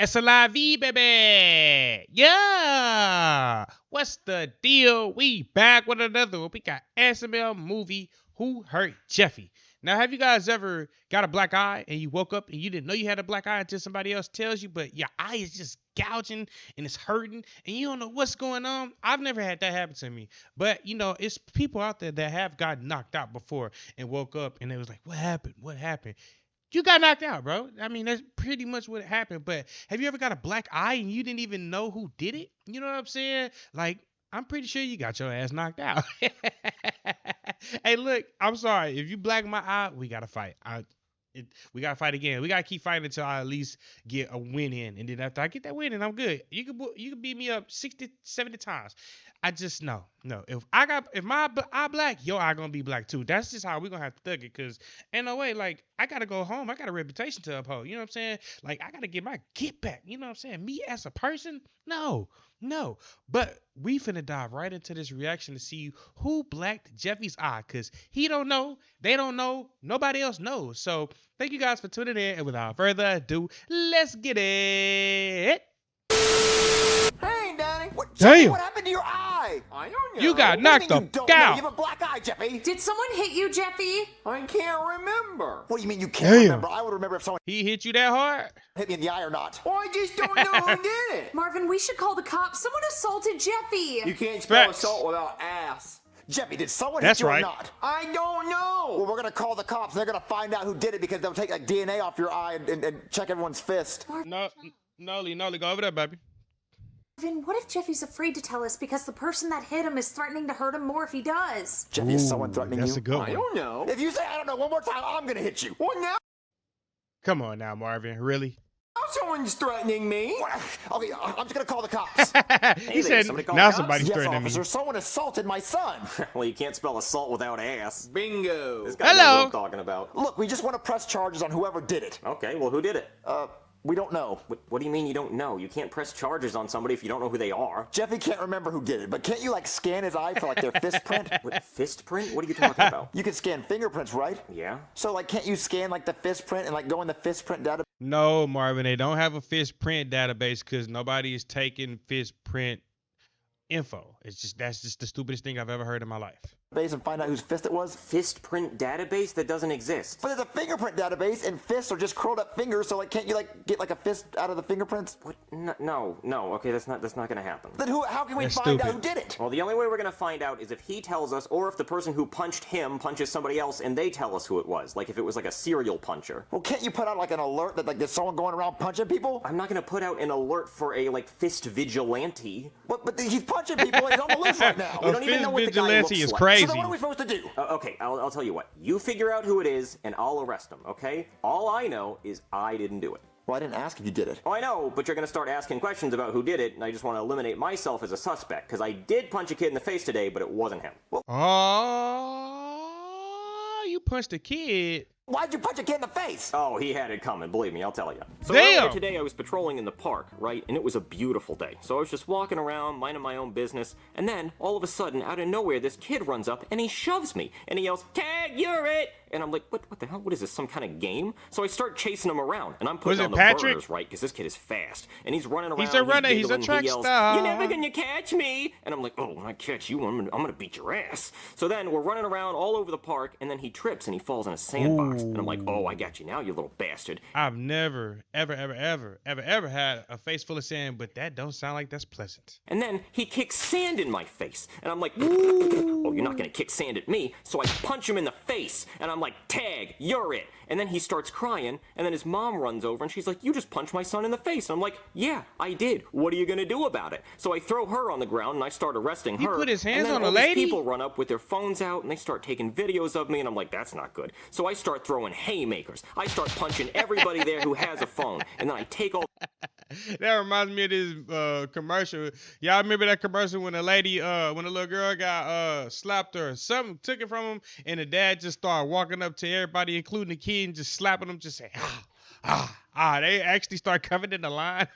SML, baby. Yeah. What's the deal? We back with another one. We got SML movie Who Hurt Jeffy. Now, have you guys ever got a black eye and you woke up and you didn't know you had a black eye until somebody else tells you, but your eye is just gouging and it's hurting and you don't know what's going on? I've never had that happen to me. But, it's people out there that have gotten knocked out before and woke up and it was like, what happened? What happened? You got knocked out, bro. I mean, that's pretty much what happened. But have you ever got a black eye and you didn't even know who did it? You know what I'm saying? Like, I'm pretty sure you got your ass knocked out. Hey, look, I'm sorry. If you black my eye, we gotta fight. We gotta fight again. We gotta keep fighting until I at least get a win in, and then after I get that win in, I'm good. You can beat me up 60, 70 times. I just no. If my eye black, your eye gonna be black too. That's just how we gonna have to thug it. Cause ain't no way. Like I gotta go home. I got a reputation to uphold. You know what I'm saying? Like I gotta get my get back. You know what I'm saying? Me as a person, no. But we finna dive right into this reaction to see who blacked Jeffy's eye. Cause he don't know. They don't know. Nobody else knows. So thank you guys for tuning in. And without further ado, let's get it. Hey, Danny. Damn. What happened to your eye? I don't know. You got knocked What do you the mean you don't know? out. You have a black eye, Jeffy. Did someone hit you, Jeffy? I can't remember. What do you mean you can't Damn. remember? I would remember if someone He hit you that hard? hit me in the eye or not. Well, I just don't know who did it. Marvin, we should call the cops. Someone assaulted Jeffy. You can't spell Facts. assault without ass. Jeffy, did someone That's hit you right. or not? I don't know. Well, we're gonna call the cops. They're gonna find out who did it because they'll take like DNA off your eye and check everyone's fist. No, Nolly, go over there, baby. Marvin, what if Jeffy's afraid to tell us because the person that hit him is threatening to hurt him more if he does? Jeffy, is someone threatening that's you? a good one. I don't know. If you say I don't know one more time, I'm gonna hit you. What now? Come on now, Marvin. Really? Now someone's threatening me. Okay, I'm just gonna call the cops. He said, somebody call now the cops? somebody's Yes, threatening officer, me. someone assaulted my son. Well, you can't spell assault without ass. Bingo. This guy knows Hello. what I'm talking about. Look, we just want to press charges on whoever did it. Okay, well, who did it? We don't know. What do you mean you don't know? You can't press charges on somebody if you don't know who they are. Jeffy can't remember who did it, but can't you like scan his eye for like their fist print? What, fist print? What are you talking about? You can scan fingerprints, right? Yeah? So like, can't you scan like the fist print and like go in the fist print database No, Marvin, they don't have a fist print database because nobody is taking fist print info. That's just the stupidest thing I've ever heard in my life. and find out whose fist it was? Fist print database? That doesn't exist. But there's a fingerprint database, and fists are just curled up fingers. So like, can't you like get like a fist out of the fingerprints? What? No. Okay, that's not gonna happen. Then how can we That's find out stupid. who did it? Well, the only way we're gonna find out is if he tells us, or if the person who punched him punches somebody else and they tell us who it was. Like if it was like a serial puncher. Well, can't you put out like an alert that like there's someone going around punching people? I'm not gonna put out an alert for a like fist vigilante. But he's punching people. And he's on the loose right now. We don't A even fist know what the guy vigilante looks is like. crazy. So then what are we supposed to do? Okay, I'll tell you what. You figure out who it is, and I'll arrest him, okay? All I know is I didn't do it. Well, I didn't ask if you did it. Oh, I know, but you're gonna start asking questions about who did it, and I just want to eliminate myself as a suspect, because I did punch a kid in the face today, but it wasn't him. Oh, you punched a kid. Why'd you punch a kid in the face? Oh, he had it coming, believe me, I'll tell you. So Damn. earlier today I was patrolling in the park, right? And it was a beautiful day. So I was just walking around, minding my own business, and then, all of a sudden, out of nowhere, this kid runs up and he shoves me. And he yells, "Tag, you're it!" And I'm like, what the hell? What is this, some kind of game? So I start chasing him around, and I'm putting Was it on the Patrick? burners, right? Because this kid is fast. And he's running around, He's a runner, he's a giggling, track he yells, star. "You're never gonna catch me!" And I'm like, oh, when I catch you, I'm gonna beat your ass. So then, we're running around all over the park, and then he trips and he falls in a sandbox. And I'm like, oh, I got you now, you little bastard. I've never, ever had a face full of sand, but that don't sound like that's pleasant. And then he kicks sand in my face. And I'm like, oh, you're not gonna kick sand at me. So I punch him in the face. And I'm like, tag, you're it. And then he starts crying. And then his mom runs over and she's like, you just punched my son in the face. And I'm like, yeah, I did. What are you gonna do about it? So I throw her on the ground and I start arresting He her. put his hands and then on a all these lady? people run up with their phones out and they start taking videos of me. And I'm like, that's not good. So I start throwing haymakers. I start punching everybody there who has a phone. And then I take all That reminds me of this commercial. Y'all remember that commercial when the lady, when the little girl got slapped or something, took it from him, and the dad just started walking up to everybody, including the kid, and just slapping them, just saying, They actually start coming in the line.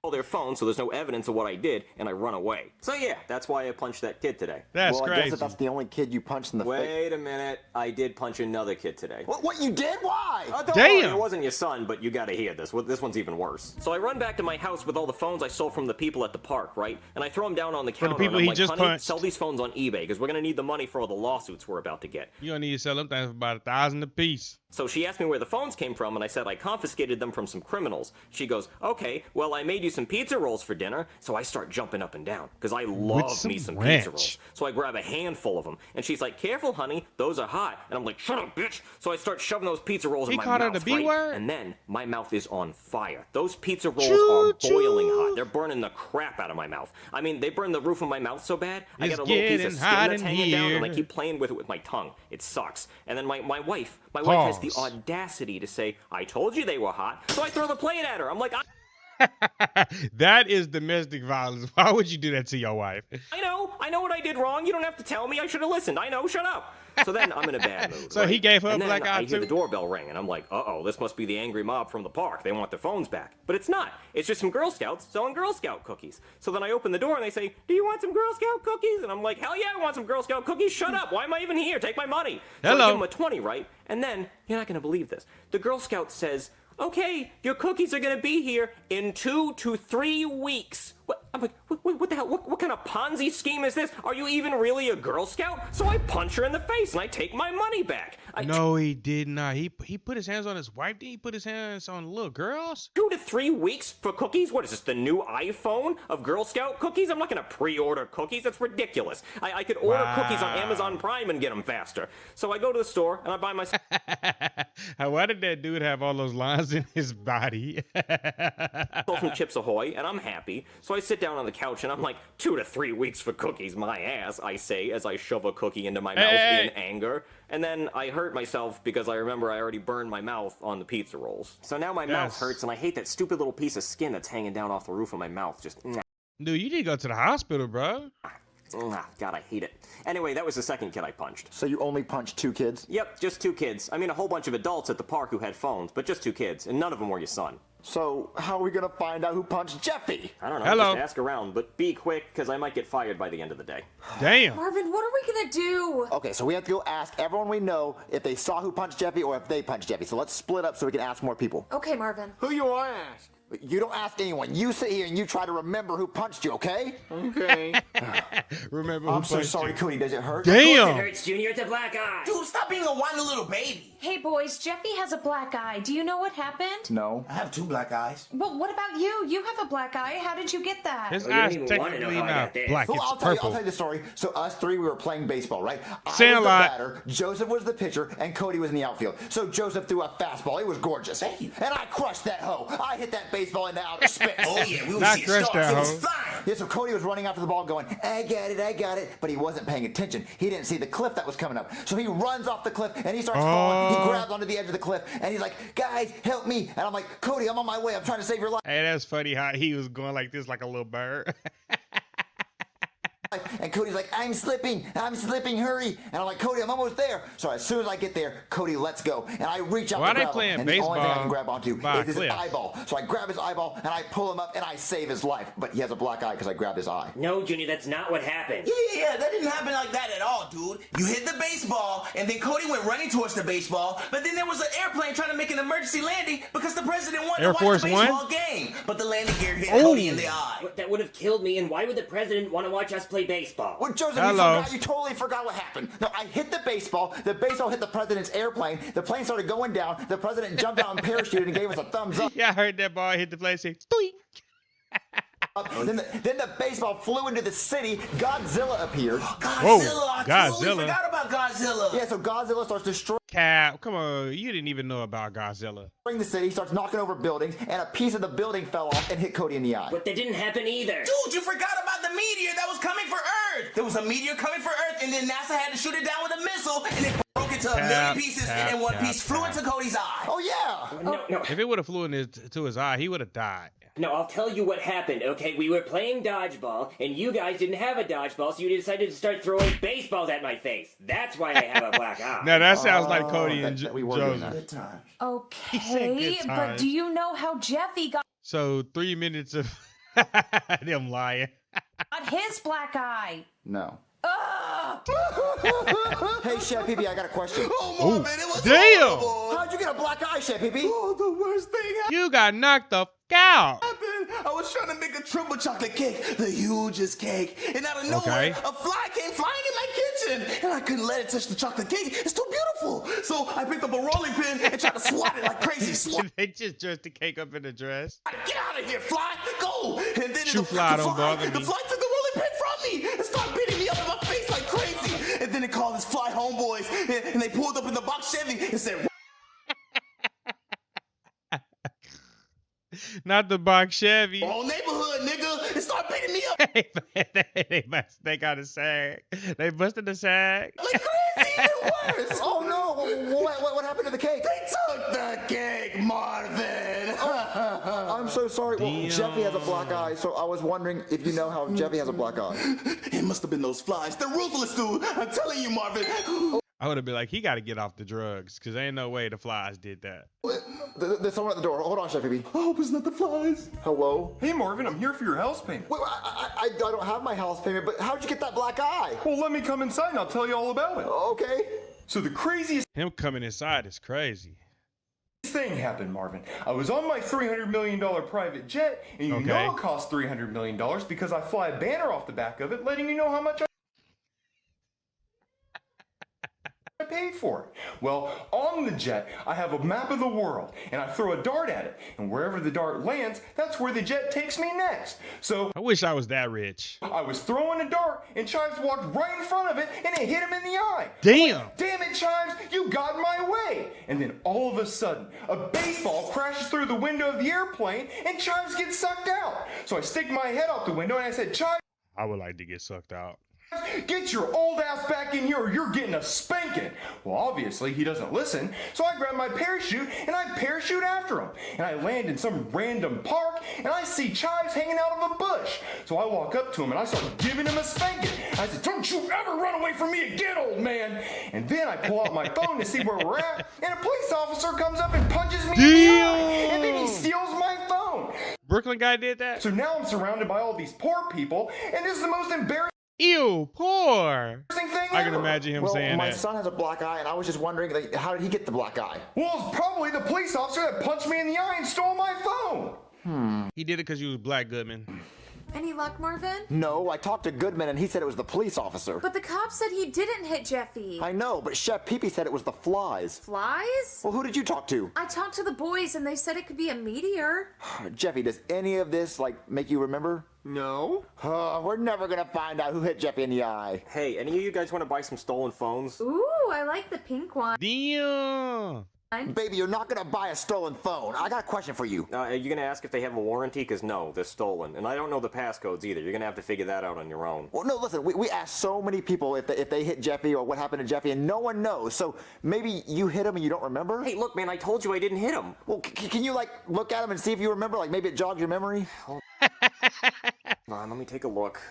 all their phones, so there's no evidence of what I did, and I run away. So yeah, that's why I punched that kid today. That's well, I crazy. guess if that's the only kid you punched in the face. Wait a minute, I did punch another kid today. What you did? Why? Don't Damn. worry, it wasn't your son, but you gotta hear this. This one's even worse. So I run back to my house with all the phones I stole from the people at the park, right? And I throw them down on the counter, people and I'm he like, just honey, punched. sell these phones on eBay, because we're gonna need the money for all the lawsuits we're about to get. You don't need to sell them things for about $1,000 a piece. So she asked me where the phones came from, and I said I confiscated them from some criminals. She goes, okay, well, I made you some pizza rolls for dinner. So I start jumping up and down, because I love me some pizza rolls. So I grab a handful of them, and she's like, careful, honey, those are hot. And I'm like, shut up, bitch. So I start shoving those pizza rolls in my called her mouth, the B word? And then my mouth is on fire. Those pizza rolls Choo, are boiling choo. hot. They're burning the crap out of my mouth. I mean, they burn the roof of my mouth so bad, I It's got a little piece of getting hot skin that's in hanging down, and I here. keep playing with it with my tongue. It sucks. And then my wife has the Pause. audacity to say, I told you they were hot, so I throw the plate at her. I'm like, That is domestic violence. Why would you do that to your wife? I know what I did wrong. You don't have to tell me. I should have listened. I know, shut up. So then I'm in a bad mood. So he gave her a and then black eye I hear too? the doorbell ring, and I'm like, uh-oh, this must be the angry mob from the park. They want their phones back. But it's not. It's just some Girl Scouts selling Girl Scout cookies. So then I open the door, and they say, do you want some Girl Scout cookies? And I'm like, hell yeah, I want some Girl Scout cookies. Shut up. Why am I even here? Take my money. So Hello. I give them a 20, right? And then, you're not going to believe this. The Girl Scout says, okay, your cookies are gonna be here in 2 to 3 weeks. What? I'm like, what the hell? What kind of Ponzi scheme is this? Are you even really a Girl Scout? So I punch her in the face and I take my money back. No, he did not. He put his hands on his wife. Did he put his hands on little girls? 2 to 3 weeks for cookies? What is this, the new iPhone of Girl Scout cookies? I'm not gonna pre-order cookies. That's ridiculous. I could order cookies on Amazon Prime and get them faster. So I go to the store and I buy myself Why did that dude have all those lines in his body? some Chips Ahoy, and I'm happy. So I sit down on the couch and I'm like, 2 to 3 weeks for cookies, my ass, I say as I shove a cookie into my mouth in anger. And then I hurt myself because I remember I already burned my mouth on the pizza rolls. So now my mouth hurts, and I hate that stupid little piece of skin that's hanging down off the roof of my mouth. Just, Dude, you need to go to the hospital, bro. God, I hate it. Anyway, that was the second kid I punched. So you only punched 2 kids? Yep, just 2 kids. I mean, a whole bunch of adults at the park who had phones, but just 2 kids, and none of them were your son. So how are we gonna find out who punched Jeffy? I don't know, Hello. just ask around, but be quick, because I might get fired by the end of the day. Damn. Marvin, what are we gonna do? Okay, so we have to go ask everyone we know if they saw who punched Jeffy or if they punched Jeffy. So let's split up so we can ask more people. Okay, Marvin. Who you want to ask? You don't ask anyone. You sit here and you try to remember who punched you, okay? Okay. Remember I'm who so punched sorry, you. Cody. Does it hurt? Damn. Hurts, Junior. It's a black eye. Dude, stop being a whiny little baby. Hey, boys, Jeffy has a black eye. Do you know what happened? No. I have 2 black eyes. Well, what about you? You have a black eye. How did you get that? His you don't eyes even wanna know technically how I not got this. black. Well, It's I'll tell purple. you the story. So us 3, we were playing baseball, right? I was the Sandlot. batter, Joseph was the pitcher, and Cody was in the outfield. So Joseph threw a fastball. It was gorgeous. Thank you. And I crushed that hoe. I hit that baseball into outer space. Oh, yeah, we will Not see crushed stars. that It was hoe. fine. Yeah, so Cody was running after the ball going, I got it, but he wasn't paying attention. He didn't see the cliff that was coming up. So he runs off the cliff and he starts falling. He grabs onto the edge of the cliff and he's like, guys, help me. And I'm like, Cody, I'm on my way. I'm trying to save your life. Hey, that's funny how he was going like this, like a little bird. And Cody's like, I'm slipping, hurry. And I'm like, Cody, I'm almost there. So as soon as I get there, Cody, let's go. And I reach out Why to they grab him, playing and the only thing I baseball can grab onto by a is his cliff? eyeball. So I grab his eyeball and I pull him up and I save his life. But he has a black eye because I grabbed his eye. No, Junior, that's not what happened. Yeah, that didn't happen like that at all, dude. You hit the baseball, and then Cody went running towards the baseball, but then there was an airplane trying to make an emergency landing because the president wanted Air to watch Force the One? baseball game. But the landing gear hit Oh. Cody in the eye. That would have killed me, and why would the president want to watch us play baseball? Well, Joseph, Hello. you totally forgot what happened. No, I hit the baseball hit the president's airplane, the plane started going down, the president jumped out and parachuted and gave us a thumbs up. Yeah, I heard that ball hit the place. Say, "Stoink." Then the baseball flew into the city, Godzilla appeared. Godzilla, I Godzilla. totally forgot about Godzilla. Yeah, so Godzilla starts destroying Cap, come on, you didn't even know about Godzilla. the city, starts knocking over buildings, and a piece of the building fell off and hit Cody in the eye. But that didn't happen either. Dude, you forgot about the meteor that was coming for Earth. There was a meteor coming for Earth, and then NASA had to shoot it down with a missile, and it broke into a million pieces, and then one piece flew into Cody's eye. Oh yeah! No, If it would have flew to his eye, he would have died. no, I'll tell you what happened, okay? We were playing dodgeball, and you guys didn't have a dodgeball, so you decided to start throwing baseballs at my face. That's why I have a black eye. Now that sounds like Cody and that we were doing Joseph. that. Good time. Okay, good but times. do you know how Jeffy got? So 3 minutes of Them lying. Not his black eye. No. Hey, Chef Pee, I got a question. Oh, Marvin, it was Damn. horrible. How'd you get a black eye, Chef Pee? Oh, the worst thing You got knocked the f out. happened. I was trying to make a triple chocolate cake, the hugest cake, and out of nowhere, Okay. a fly came flying in my kitchen, and I couldn't let it touch the chocolate cake. It's too beautiful. So I picked up a rolling pin and tried to swat it like crazy. Swat They just dressed the cake up in a dress. it. Get out of here, fly. Go. And then Shoot fly, don't bother the me. fly took the rolling pin from me and started beating me up in my face like crazy. And then they called his fly homeboys, and they pulled up in the box Chevy and said, Not the box Chevy. whole neighborhood, nigga, and started beating me up they got a sag. They busted the sag. like crazy, even worse. Oh no! What happened to the cake? They took the cake, Marvin. I'm so sorry. Well, Jeffy has a black eye, so I was wondering if you know how Jeffy has a black eye. It must have been those flies. They're ruthless, dude. I'm telling you, Marvin. I would have been like, he got to get off the drugs, because ain't no way the flies did that. There's someone at the door. Hold on, Chef Pee. I hope it's not the flies. Hello? Hey Marvin, I'm here for your house payment. Wait, I don't have my house payment, but how'd you get that black eye? Well, let me come inside and I'll tell you all about it. Okay. So the craziest Him coming inside is crazy. thing happened, Marvin. I was on my $300 million private jet, and you know it cost $300 million because I fly a banner off the back of it letting you know how much I paid for it. Well, on the jet, I have a map of the world, and I throw a dart at it, and wherever the dart lands, that's where the jet takes me next. So I wish I was that rich. I was throwing a dart, and Chives walked right in front of it, and it hit him in the eye. Damn. Damn it, Chives, you got in my way. And then all of a sudden, a baseball crashes through the window of the airplane, and Chives gets sucked out. So I stick my head out the window, and I said, Chives, I would like to get sucked out. get your old ass back in here or you're getting a spanking. Well, obviously he doesn't listen, so I grab my parachute and I parachute after him. And I land in some random park and I see Chives hanging out of a bush. So I walk up to him and I start giving him a spanking. I said, don't you ever run away from me again, old man. And then I pull out my phone to see where we're at, and a police officer comes up and punches me in the eye. And then he steals my phone. Brooklyn guy did that? So now I'm surrounded by all these poor people, and this is the most embarrassing Ew, poor. thing I can ever. imagine him Well, saying my that. son has a black eye, and I was just wondering, like, how did he get the black eye? Well, it's probably the police officer that punched me in the eye and stole my phone. He did it because you was Black Goodman. Any luck, Marvin? No, I talked to Goodman, and he said it was the police officer. But the cop said he didn't hit Jeffy. I know, but Chef Pee said it was the flies. Flies? Well, who did you talk to? I talked to the boys and they said it could be a meteor. Jeffy, does any of this, like, make you remember? No. We're never gonna find out who hit Jeffy in the eye. Hey, any of you guys want to buy some stolen phones? Ooh, I like the pink one. Damn. Baby, you're not gonna buy a stolen phone. I got a question for you. Are you gonna ask if they have a warranty? Because no, they're stolen. And I don't know the passcodes either. You're gonna have to figure that out on your own. Well, no, listen, we asked so many people if they hit Jeffy or what happened to Jeffy, and no one knows. So maybe you hit him and you don't remember? Hey, look, man, I told you I didn't hit him. Well, can you, like, look at him and see if you remember? Like, maybe it jogs your memory? Hold on, let me take a look.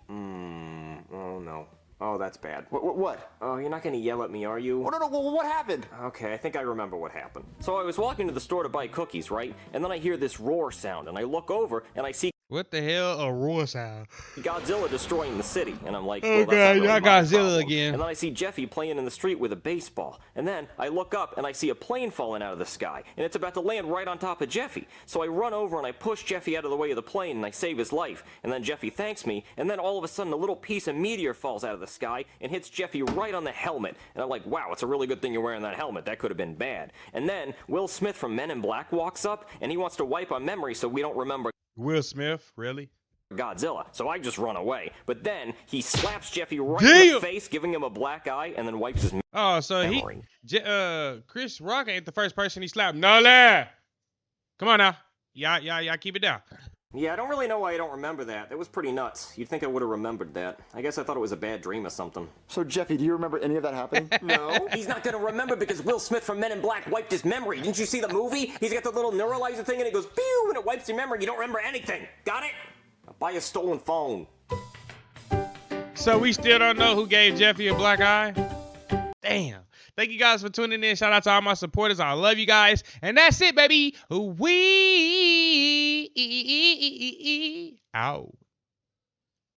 Oh, no. Oh, that's bad. What? Oh, you're not gonna yell at me, are you? Oh, no, well, what happened? Okay, I think I remember what happened. So I was walking to the store to buy cookies, right? And then I hear this roar sound, and I look over, and I see What the hell? A roar sound. Godzilla destroying the city. And I'm like, Oh, well, that's not God, really y'all my Godzilla problem. again. And then I see Jeffy playing in the street with a baseball. And then I look up and I see a plane falling out of the sky. And it's about to land right on top of Jeffy. So I run over and I push Jeffy out of the way of the plane and I save his life. And then Jeffy thanks me. And then all of a sudden a little piece of meteor falls out of the sky and hits Jeffy right on the helmet. And I'm like, wow, it's a really good thing you're wearing that helmet. That could have been bad. And then Will Smith from Men in Black walks up and he wants to wipe our memory so we don't remember Will Smith, really? Godzilla, so I just run away. But then he slaps Jeffy right in Damn. the face, giving him a black eye, and then wipes his Oh, so memory. Chris Rock ain't the first person he slapped. No, lad. Come on now. Y'all keep it down. Yeah, I don't really know why I don't remember that. That was pretty nuts. You'd think I would have remembered that. I guess I thought it was a bad dream or something. So, Jeffy, do you remember any of that happening? No. He's not gonna remember because Will Smith from Men in Black wiped his memory. Didn't you see the movie? He's got the little neuralizer thing and it goes pew and it wipes your memory. You don't remember anything. Got it? Buy a stolen phone. So we still don't know who gave Jeffy a black eye? Damn. Thank you guys for tuning in. Shout out to all my supporters. I love you guys. And that's it, baby. We out.